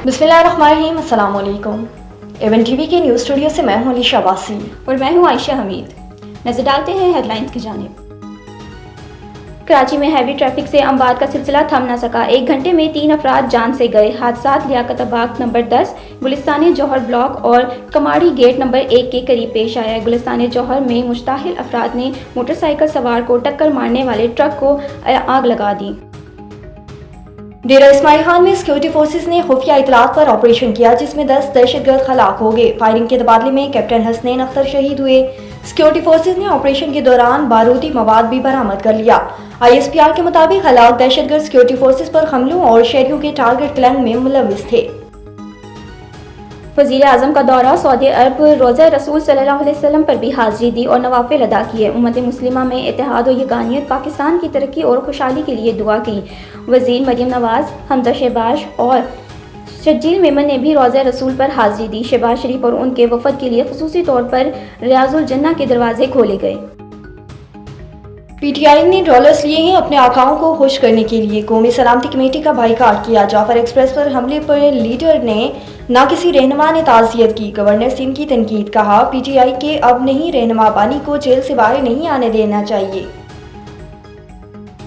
बिस्मिल्लाहिर्रहमानिर्रहीम, अस्सलाम वालेकुम। एवन टीवी के न्यूज़ स्टूडियो से मैं हूं अलीशा वासी और मैं हूं आयशा हमीद। नजर डालते हैं हेडलाइंस की जानिब। कराची में हैवी ट्रैफिक से अमवात का सिलसिला थम न सका। 1 घंटे में 3 अफराद जान से गए। हादसात लियाकताबाद नंबर 10, गुलिस्तान जौहर ब्लॉक और कमाड़ी गेट नंबर 1 के करीब पेश आया। गुलिस्तान जौहर में मुश्ताहिल अफराद ने मोटरसाइकिल सवार को टक्कर मारने वाले ट्रक को आग लगा दी। डेरा इस्माइल खान में सिक्योरिटी फोर्सेस ने खुफिया इतलात पर ऑपरेशन किया, जिसमें 10 दहशतगर्द हलाक हो गए। फायरिंग के तबादले में कैप्टन हसनैन अख्तर शहीद हुए। सिक्योरिटी फोर्सेस ने ऑपरेशन के दौरान बारूदी मवाद भी बरामद कर लिया। ISPR के मुताबिक हलाक दहशतगर्द सिक्योरिटी फोर्सेस पर हमलों और शहरियों के टारगेट प्लान में मुलविस थे। वज़ीर आज़म का दौरा सऊदी अरब रोज़ा रसूल सल्लल्लाहु अलैहि वसल्लम पर भी हाज़िरी दी और नवाफिल अदा किए। उम्मत मुस्लिमा में इत्तेहाद और यगानियत, पाकिस्तान की तरक्की और खुशहाली के लिए दुआ की। वज़ीर मरियम नवाज़, हमजा शहबाज और शजील मेमन ने भी रोज़ा रसूल पर हाज़िरी दी। शहबाज शरीफ और उनके वफ़द के लिए खुसूसी तौर पर रियाजुल जन्नह के दरवाजे खोले गए। PTI ने डॉलर्स लिए हैं अपने आकाओं को खुश करने के लिए। कौमी सलामती कमेटी का बाइकाट किया। जाफर एक्सप्रेस पर हमले पर लीडर ने ना किसी रहनुमा ने ताज़ियत की। गवर्नर सिंह की तनकीद। कहा, PTI के अब नहीं, रहनुमा बानी को जेल से बाहर नहीं आने देना चाहिए।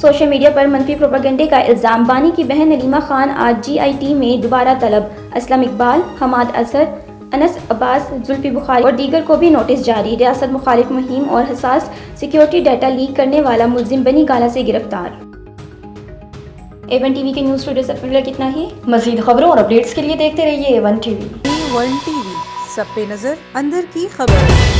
सोशल मीडिया पर मनफी प्रोपेगेंडे का इल्ज़ाम। बानी की बहन नलीमा खान आज GIT में दोबारा तलब। असलम इकबाल, हमाद असद, अनस अब्बास, जुल्फी बुखारी और दीगर को भी नोटिस जारी। रियासत मुखालिफ मुहिम और हसास सिक्योरिटी डाटा लीक करने वाला मुलजिम बनी गाला से गिरफ्तार। A1 TV के न्यूज़ स्टूडियो से फिलहाल कितना ही। मज़ीद खबरों और अपडेट्स के लिए देखते रहिए A1 TV। A1 TV, सब पे नजर, अंदर की खबर।